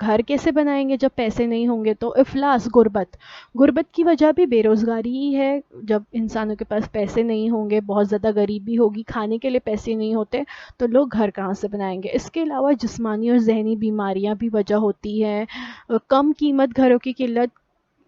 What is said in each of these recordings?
گھر کیسے بنائیں گے جب پیسے نہیں ہوں گے؟ تو افلاس، غربت کی وجہ بھی بے روزگاری ہی ہے. جب انسانوں کے پاس پیسے نہیں ہوں گے، بہت زیادہ غریبی ہوگی، کھانے کے لیے پیسے نہیں ہوتے، تو لوگ گھر کہاں سے بنائیں گے؟ اس کے علاوہ جسمانی اور ذہنی بیماریاں بھی وجہ ہوتی ہیں. کم قیمت گھروں کی قلت.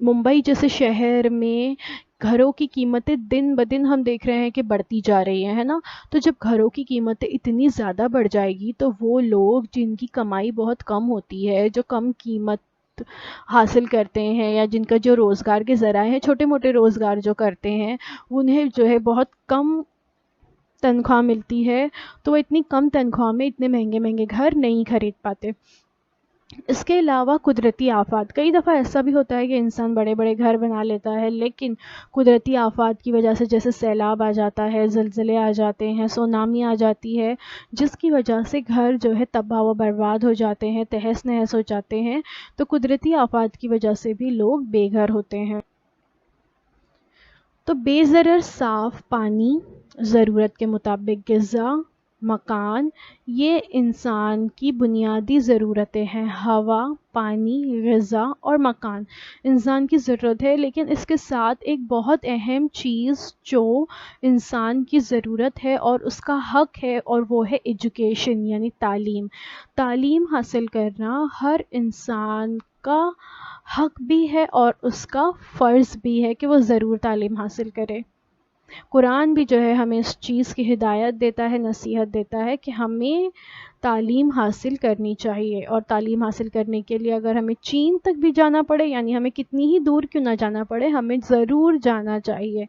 ممبئی جیسے شہر میں گھروں کی قیمتیں دن بدن ہم دیکھ رہے ہیں کہ بڑھتی جا رہی ہیں، ہے نا؟ تو جب گھروں کی قیمتیں اتنی زیادہ بڑھ جائے گی تو وہ لوگ جن کی کمائی بہت کم ہوتی ہے، جو کم قیمت حاصل کرتے ہیں، یا جن کا جو روزگار کے ذرائع ہیں، چھوٹے موٹے روزگار جو کرتے ہیں، انہیں جو ہے بہت کم تنخواہ ملتی ہے، تو وہ اتنی کم تنخواہ میں اتنے مہنگے مہنگے گھر نہیں خرید پاتے. اس کے علاوہ قدرتی آفات. کئی دفعہ ایسا بھی ہوتا ہے کہ انسان بڑے بڑے گھر بنا لیتا ہے، لیکن قدرتی آفات کی وجہ سے، جیسے سیلاب آ جاتا ہے، زلزلے آ جاتے ہیں، سونامی آ جاتی ہے، جس کی وجہ سے گھر جو ہے تباہ و برباد ہو جاتے ہیں، تہس نہس ہو جاتے ہیں. تو قدرتی آفات کی وجہ سے بھی لوگ بے گھر ہوتے ہیں. تو بے ضرر صاف پانی، ضرورت کے مطابق غذا، مکان، یہ انسان کی بنیادی ضرورتیں ہیں. ہوا، پانی، غذا اور مکان انسان کی ضرورت ہے، لیکن اس کے ساتھ ایک بہت اہم چیز جو انسان کی ضرورت ہے اور اس کا حق ہے، اور وہ ہے ایجوکیشن، یعنی تعلیم. تعلیم حاصل کرنا ہر انسان کا حق بھی ہے اور اس کا فرض بھی ہے کہ وہ ضرور تعلیم حاصل کرے. قرآن بھی جو ہے ہمیں اس چیز کی ہدایت دیتا ہے، نصیحت دیتا ہے کہ ہمیں تعلیم حاصل کرنی چاہیے، اور تعلیم حاصل کرنے کے لیے اگر ہمیں چین تک بھی جانا پڑے، یعنی ہمیں کتنی ہی دور کیوں نہ جانا پڑے، ہمیں ضرور جانا چاہیے.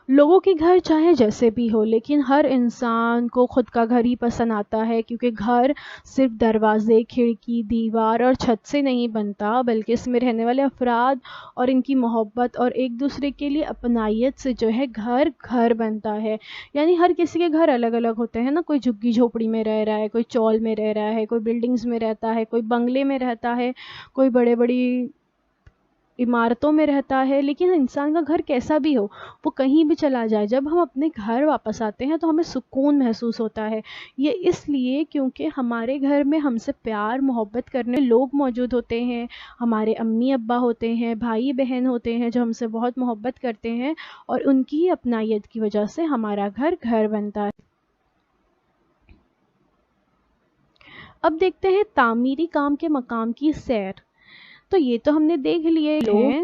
لوگوں کے گھر چاہے جیسے بھی ہو، لیکن ہر انسان کو خود کا گھر ہی پسند آتا ہے، کیونکہ گھر صرف دروازے، کھڑکی، دیوار اور چھت سے نہیں بنتا، بلکہ اس میں رہنے والے افراد اور ان کی محبت اور ایک دوسرے کے لیے اپنائیت سے جو ہے گھر گھر بنتا ہے. یعنی ہر کسی کے گھر الگ الگ ہوتے ہیں نا. کوئی جھگی جھوپڑی میں رہ رہا ہے، کوئی چول میں رہ رہا ہے، کوئی بلڈنگز میں رہتا ہے، کوئی بنگلے میں رہتا ہے، کوئی بڑے بڑی عمارتوں میں رہتا ہے. لیکن انسان کا گھر کیسا بھی ہو، وہ کہیں بھی چلا جائے، جب ہم اپنے گھر واپس آتے ہیں تو ہمیں سکون محسوس ہوتا ہے. یہ اس لیے کیونکہ ہمارے گھر میں ہم سے پیار محبت کرنے لوگ موجود ہوتے ہیں. ہمارے امی ابا ہوتے ہیں، بھائی بہن ہوتے ہیں جو ہم سے بہت محبت کرتے ہیں، اور ان کی اپنائیت کی وجہ سے ہمارا گھر گھر بنتا ہے. اب دیکھتے ہیں تعمیری کام کے مقام کی سیر. تو یہ تو ہم نے دیکھ لیے ہیں،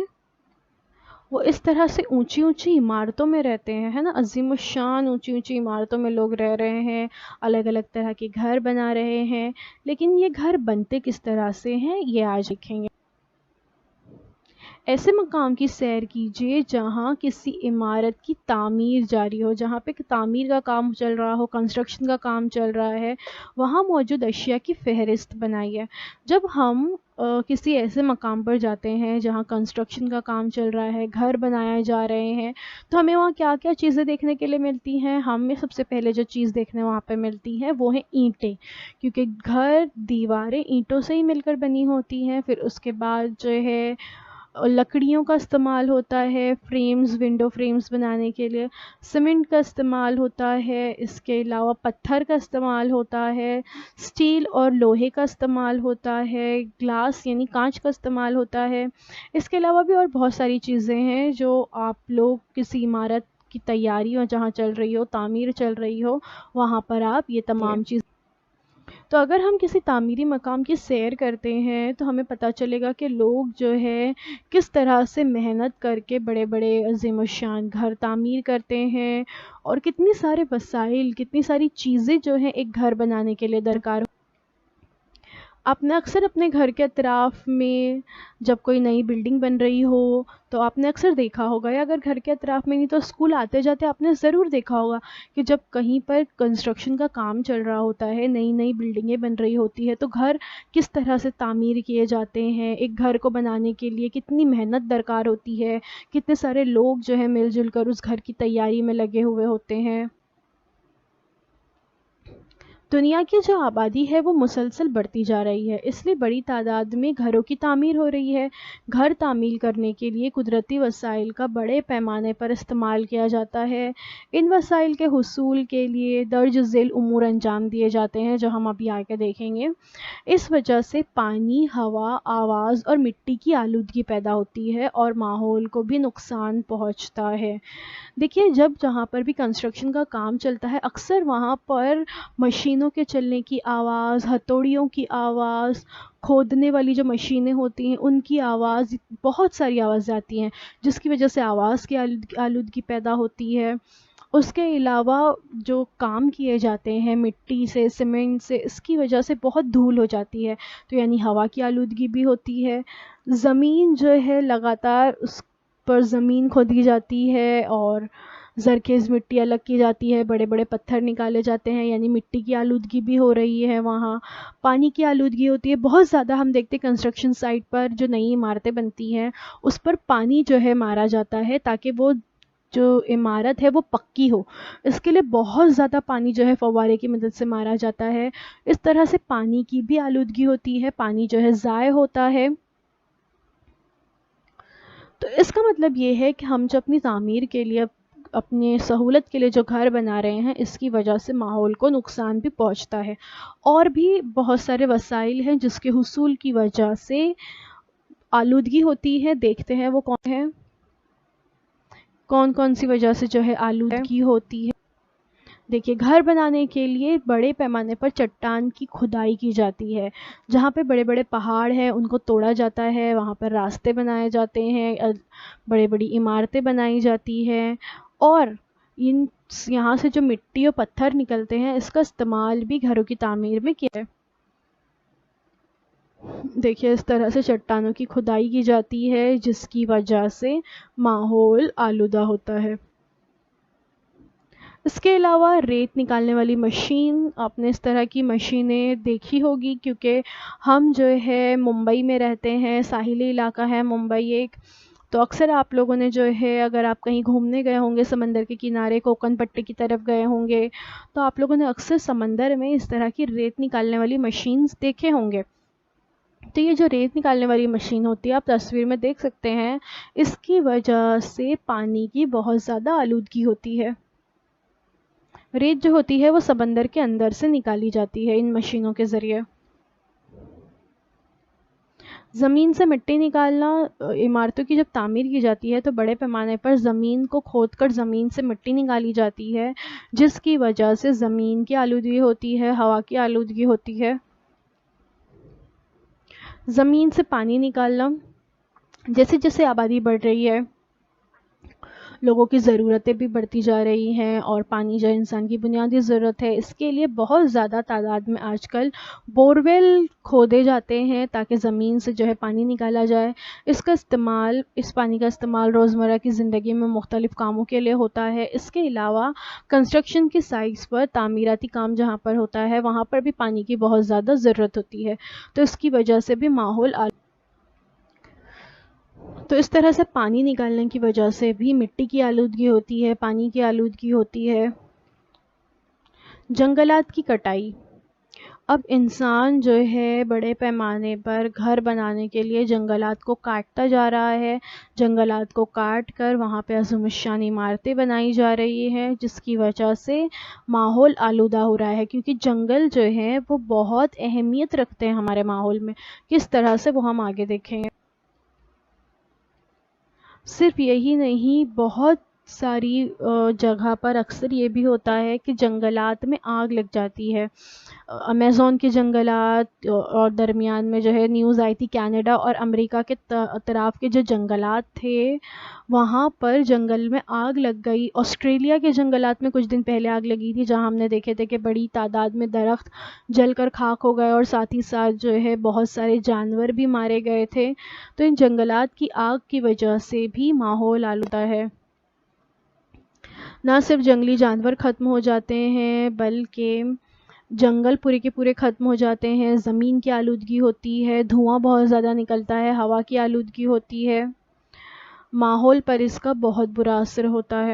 وہ اس طرح سے اونچی اونچی عمارتوں میں رہتے ہیں، ہے نا. عظیم الشان اونچی اونچی عمارتوں میں لوگ رہ رہے ہیں، الگ الگ طرح کے گھر بنا رہے ہیں. لیکن یہ گھر بنتے کس طرح سے ہیں، یہ آج دیکھیں گے. ایسے مقام کی سیر کیجیے جہاں کسی عمارت کی تعمیر جاری ہو، جہاں پہ تعمیر کا کام چل رہا ہو، کنسٹرکشن کا کام چل رہا ہے. وہاں موجود اشیاء کی فہرست بنائیے. جب ہم کسی ایسے مقام پر جاتے ہیں جہاں کنسٹرکشن کا کام چل رہا ہے، گھر بنائے جا رہے ہیں، تو ہمیں وہاں کیا کیا چیزیں دیکھنے کے لیے ملتی ہیں؟ ہمیں سب سے پہلے جو چیز دیکھنے وہاں پہ ملتی ہے وہ ہیں اینٹیں، کیونکہ گھر دیواریں اینٹوں سے ہی مل کر بنی ہوتی ہیں. پھر اس کے بعد جو ہے لکڑیوں کا استعمال ہوتا ہے، فریمز، ونڈو فریمز بنانے کے لیے. سیمنٹ کا استعمال ہوتا ہے. اس کے علاوہ پتھر کا استعمال ہوتا ہے. اسٹیل اور لوہے کا استعمال ہوتا ہے. گلاس یعنی کانچ کا استعمال ہوتا ہے. اس کے علاوہ بھی اور بہت ساری چیزیں ہیں جو آپ لوگ کسی عمارت کی تیاری ہو جہاں چل رہی ہو، تعمیر چل رہی ہو، وہاں پر آپ یہ تمام چیز. تو اگر ہم کسی تعمیری مقام کی سیر کرتے ہیں تو ہمیں پتہ چلے گا کہ لوگ جو ہے کس طرح سے محنت کر کے بڑے بڑے عظیم الشان گھر تعمیر کرتے ہیں، اور کتنی سارے وسائل، کتنی ساری چیزیں جو ہیں ایک گھر بنانے کے لیے درکار. آپ نے اکثر اپنے گھر کے اطراف میں جب کوئی نئی بلڈنگ بن رہی ہو تو آپ نے اکثر دیکھا ہوگا، یا اگر گھر کے اطراف میں نہیں تو اسکول آتے جاتے آپ نے ضرور دیکھا ہوگا کہ جب کہیں پر کنسٹرکشن کا کام چل رہا ہوتا ہے، نئی نئی بلڈنگیں بن رہی ہوتی ہے، تو گھر کس طرح سے تعمیر کیے جاتے ہیں. ایک گھر کو بنانے کے لیے کتنی محنت درکار ہوتی ہے، کتنے سارے لوگ جو ہے مل جل کر اس گھر کی تیاری میں لگے ہوئے ہوتے ہیں. دنیا کی جو آبادی ہے وہ مسلسل بڑھتی جا رہی ہے، اس لیے بڑی تعداد میں گھروں کی تعمیر ہو رہی ہے۔ گھر تعمیر کرنے کے لیے قدرتی وسائل کا بڑے پیمانے پر استعمال کیا جاتا ہے۔ ان وسائل کے حصول کے لیے درج ذیل امور انجام دیے جاتے ہیں جو ہم ابھی آگے دیکھیں گے۔ اس وجہ سے پانی، ہوا، آواز اور مٹی کی آلودگی پیدا ہوتی ہے اور ماحول کو بھی نقصان پہنچتا ہے۔ دیکھیے، جہاں پر بھی کنسٹرکشن کا کام چلتا ہے اکثر وہاں پر مشینوں کے چلنے کی آواز، ہتھوڑیوں کی آواز، کھودنے والی جو مشینیں ہوتی ہیں ان کی آواز، بہت ساری آوازیں آتی ہیں جس کی وجہ سے آواز کی آلودگی پیدا ہوتی ہے۔ اس کے علاوہ جو کام کیے جاتے ہیں مٹی سے، سیمنٹ سے، اس کی وجہ سے بہت دھول ہو جاتی ہے، تو یعنی ہوا کی آلودگی بھی ہوتی ہے۔ زمین جو ہے لگاتار اس پر زمین کھودی جاتی ہے اور زرخیز مٹی الگ کی جاتی ہے، بڑے بڑے پتھر نکالے جاتے ہیں، یعنی مٹی کی آلودگی بھی ہو رہی ہے۔ وہاں پانی کی آلودگی ہوتی ہے بہت زیادہ۔ ہم دیکھتے ہیں کنسٹرکشن سائٹ پر جو نئی عمارتیں بنتی ہیں اس پر پانی جو ہے مارا جاتا ہے تاکہ وہ جو عمارت ہے وہ پکی ہو۔ اس کے لیے بہت زیادہ پانی جو ہے فوارے کی مدد سے مارا جاتا ہے۔ اس طرح سے پانی کی بھی آلودگی ہوتی ہے، پانی جو ہے ضائع ہوتا ہے۔ تو اس کا مطلب یہ ہے کہ ہم جو اپنی تعمیر کے لیے، اپنی سہولت کے لیے جو گھر بنا رہے ہیں اس کی وجہ سے ماحول کو نقصان بھی پہنچتا ہے۔ اور بھی بہت سارے وسائل ہیں جس کے حصول کی وجہ سے آلودگی ہوتی ہے۔ دیکھتے ہیں وہ کون سی وجہ سے جو ہے آلودگی ہوتی ہے۔ دیکھیے، گھر بنانے کے لیے بڑے پیمانے پر چٹان کی کھدائی کی جاتی ہے۔ جہاں پہ بڑے بڑے پہاڑ ہیں ان کو توڑا جاتا ہے، وہاں پر راستے بنائے جاتے ہیں، بڑی بڑی عمارتیں بنائی جاتی ہیں، اور یہاں سے جو مٹی اور پتھر نکلتے ہیں اس کا استعمال بھی گھروں کی تعمیر میں کیا ہے۔ دیکھیے، اس طرح سے چٹانوں کی کھدائی کی جاتی ہے جس کی وجہ سے ماحول آلودہ ہوتا ہے۔ اس کے علاوہ ریت نکالنے والی مشین، آپ نے اس طرح کی مشینیں دیکھی ہوگی کیونکہ ہم جو ہے ممبئی میں رہتے ہیں، ساحلی علاقہ ہے ممبئی ایک، تو اکثر آپ لوگوں نے جو ہے اگر آپ کہیں گھومنے گئے ہوں گے سمندر کے کنارے، کوکن پٹی کی طرف گئے ہوں گے تو آپ لوگوں نے اکثر سمندر میں اس طرح کی ریت نکالنے والی مشینز دیکھے ہوں گے۔ تو یہ جو ریت نکالنے والی مشین ہوتی ہے آپ تصویر میں دیکھ سکتے ہیں، اس کی وجہ سے پانی کی بہت زیادہ آلودگی ہوتی ہے۔ ریت جو ہوتی ہے وہ سمندر کے اندر سے نکالی جاتی ہے ان مشینوں کے ذریعے۔ زمین سے مٹی نکالنا، عمارتوں کی جب تعمیر کی جاتی ہے تو بڑے پیمانے پر زمین کو کھود کر زمین سے مٹی نکالی جاتی ہے جس کی وجہ سے زمین کی آلودگی ہوتی ہے، ہوا کی آلودگی ہوتی ہے۔ زمین سے پانی نکالنا، جیسے جیسے آبادی بڑھ رہی ہے لوگوں کی ضرورتیں بھی بڑھتی جا رہی ہیں، اور پانی جو انسان کی بنیادی ضرورت ہے اس کے لیے بہت زیادہ تعداد میں آج کل بورویل کھودے جاتے ہیں تاکہ زمین سے جو ہے پانی نکالا جائے۔ اس پانی کا استعمال روزمرہ کی زندگی میں مختلف کاموں کے لیے ہوتا ہے۔ اس کے علاوہ کنسٹرکشن کی سائٹس پر، تعمیراتی کام جہاں پر ہوتا ہے وہاں پر بھی پانی کی بہت زیادہ ضرورت ہوتی ہے، تو اس کی وجہ سے بھی ماحول تو اس طرح سے پانی نکالنے کی وجہ سے بھی مٹی کی آلودگی ہوتی ہے، پانی کی آلودگی ہوتی ہے۔ جنگلات کی کٹائی، اب انسان جو ہے بڑے پیمانے پر گھر بنانے کے لیے جنگلات کو کاٹتا جا رہا ہے، جنگلات کو کاٹ کر وہاں پہ عظیم الشان عمارتیں بنائی جا رہی ہیں جس کی وجہ سے ماحول آلودہ ہو رہا ہے، کیونکہ جنگل جو ہیں وہ بہت اہمیت رکھتے ہیں ہمارے ماحول میں۔ کس طرح سے وہ ہم آگے دیکھیں گے۔ صرف یہی نہیں، بہت ساری جگہ پر اکثر یہ بھی ہوتا ہے کہ جنگلات میں آگ لگ جاتی ہے۔ امیزون کے جنگلات، اور درمیان میں جو ہے نیوز آئی تھی کینیڈا اور امریکہ کے اطراف کے جو جنگلات تھے وہاں پر جنگل میں آگ لگ گئی۔ آسٹریلیا کے جنگلات میں کچھ دن پہلے آگ لگی تھی جہاں ہم نے دیکھے تھے کہ بڑی تعداد میں درخت جل کر خاک ہو گئے اور ساتھ ہی ساتھ جو ہے بہت سارے جانور بھی مارے گئے تھے۔ تو ان جنگلات کی آگ کی وجہ سے بھی ماحول آلودہ ہے۔ نہ صرف جنگلی جانور ختم ہو جاتے ہیں بلکہ جنگل پورے کے پورے ختم ہو جاتے ہیں، زمین کی آلودگی ہوتی ہے، دھواں بہت زیادہ نکلتا ہے، ہوا کی آلودگی ہوتی ہے، ماحول پر اس کا بہت برا اثر ہوتا ہے۔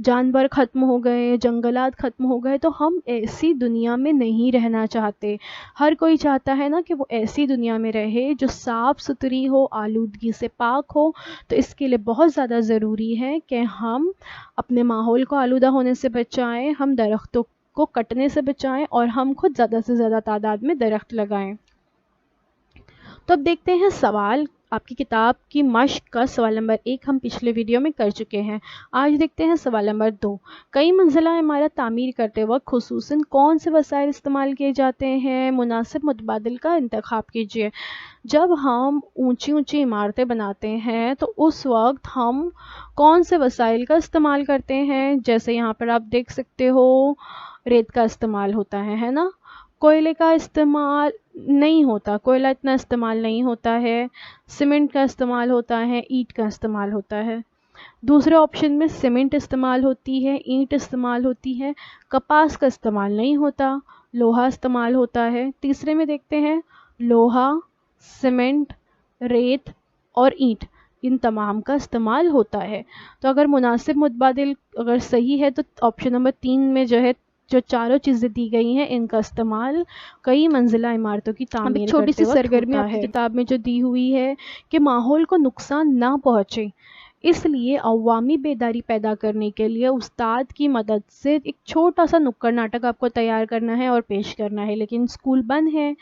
جانور ختم ہو گئے، جنگلات ختم ہو گئے، تو ہم ایسی دنیا میں نہیں رہنا چاہتے۔ ہر کوئی چاہتا ہے نا کہ وہ ایسی دنیا میں رہے جو صاف ستھری ہو، آلودگی سے پاک ہو۔ تو اس کے لیے بہت زیادہ ضروری ہے کہ ہم اپنے ماحول کو آلودہ ہونے سے بچائیں، ہم درختوں کو کٹنے سے بچائیں، اور ہم خود زیادہ سے زیادہ تعداد میں درخت لگائیں۔ تو اب دیکھتے ہیں سوال، آپ کی کتاب کی مشق کا سوال نمبر 1 ہم پچھلے ویڈیو میں کر چکے ہیں۔ آج دیکھتے ہیں سوال نمبر 2۔ کئی منزلہ عمارت تعمیر کرتے وقت خصوصاً کون سے وسائل استعمال کیے جاتے ہیں؟ مناسب متبادل کا انتخاب کیجیے۔ جب ہم اونچی اونچی عمارتیں بناتے ہیں تو اس وقت ہم کون سے وسائل کا استعمال کرتے ہیں؟ جیسے یہاں پر آپ دیکھ سکتے ہو، ریت کا استعمال ہوتا ہے نا، کوئلے کا استعمال نہیں ہوتا، کوئلہ اتنا استعمال نہیں ہوتا ہے، سیمنٹ کا استعمال ہوتا ہے، اینٹ کا استعمال ہوتا ہے۔ دوسرے آپشن میں سیمنٹ استعمال ہوتی ہے، اینٹ استعمال ہوتی ہے، کپاس کا استعمال نہیں ہوتا، لوہا استعمال ہوتا ہے۔ تیسرے میں دیکھتے ہیں لوہا، سیمنٹ، ریت اور اینٹ، ان تمام کا استعمال ہوتا ہے۔ تو اگر مناسب متبادل اگر صحیح ہے تو آپشن نمبر 3 میں جو ہے جو چاروں چیزیں دی گئی ہیں ان کا استعمال کئی منزلہ عمارتوں کی تعمیر کرتے وقت ہوتا ہے۔ چھوٹی سی سرگرمی آپ کی کتاب میں جو دی ہوئی ہے کہ ماحول کو نقصان نہ پہنچے، اس لیے عوامی بیداری پیدا کرنے کے لیے استاد کی مدد سے ایک چھوٹا سا نکڑ ناٹک آپ کو تیار کرنا ہے اور پیش کرنا ہے، لیکن اسکول بند ہے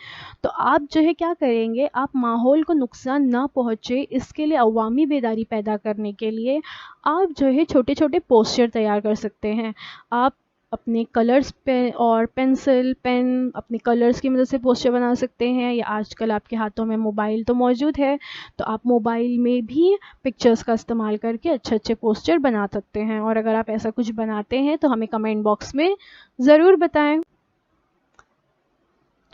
تو آپ جو ہے کیا کریں گے، آپ ماحول کو نقصان نہ پہنچے اس کے لیے عوامی بیداری پیدا کرنے کے لیے آپ جو ہے چھوٹے چھوٹے پوسٹر تیار کر سکتے ہیں۔ آپ اپنے کلرز پہ اور پینسل پین اپنے کلرز کی مدد سے پوسٹر بنا سکتے ہیں، یا آج کل آپ کے ہاتھوں میں موبائل تو موجود ہے تو آپ موبائل میں بھی پکچرز کا استعمال کر کے اچھے اچھے پوسٹر بنا سکتے ہیں۔ اور اگر آپ ایسا کچھ بناتے ہیں تو ہمیں کمنٹ باکس میں ضرور بتائیں۔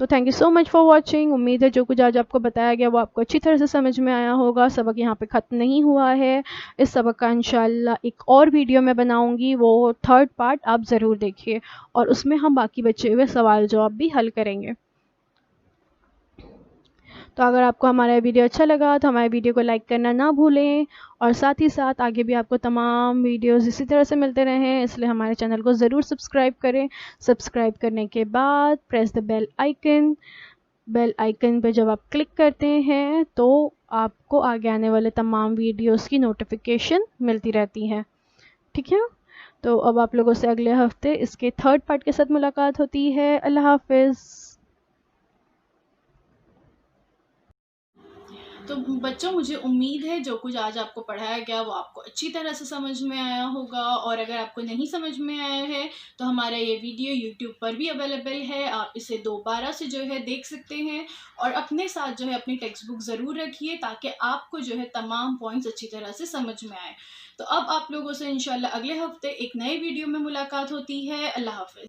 تو thank you so much for watching. امید ہے جو کچھ آج آپ کو بتایا گیا وہ آپ کو اچھی طرح سے سمجھ میں آیا ہوگا۔ سبق یہاں پہ ختم نہیں ہوا ہے، اس سبق کا انشاءاللہ ایک اور ویڈیو میں بناؤں گی، وہ 3rd پارٹ آپ ضرور دیکھیے، اور اس میں ہم باقی بچے ہوئے سوال جواب بھی حل کریں گے۔ تو اگر آپ کو ہمارا ویڈیو اچھا لگا تو ہمارے ویڈیو کو لائک کرنا نہ بھولیں، اور ساتھ ہی ساتھ آگے بھی آپ کو تمام ویڈیوز اسی طرح سے ملتے رہیں، اس لیے ہمارے چینل کو ضرور سبسکرائب کریں۔ سبسکرائب کرنے کے بعد پریس دا بیل آئیکن پہ جب آپ کلک کرتے ہیں تو آپ کو آگے آنے والے تمام ویڈیوز کی نوٹیفیکیشن ملتی رہتی ہے، ٹھیک ہے؟ تو اب آپ لوگوں سے اگلے ہفتے اس کے 3rd پارٹ کے ساتھ ملاقات ہوتی ہے۔ اللہ حافظ۔ تو بچوں، مجھے امید ہے جو کچھ آج آپ کو پڑھایا گیا وہ آپ کو اچھی طرح سے سمجھ میں آیا ہوگا، اور اگر آپ کو نہیں سمجھ میں آیا ہے تو ہمارا یہ ویڈیو یوٹیوب پر بھی اویلیبل ہے، آپ اسے دوبارہ سے جو ہے دیکھ سکتے ہیں، اور اپنے ساتھ جو ہے اپنی ٹیکسٹ بک ضرور رکھیے تاکہ آپ کو جو ہے تمام پوائنٹس اچھی طرح سے سمجھ میں آئے۔ تو اب آپ لوگوں سے انشاءاللہ اگلے ہفتے ایک نئے ویڈیو میں ملاقات ہوتی ہے۔ اللہ حافظ۔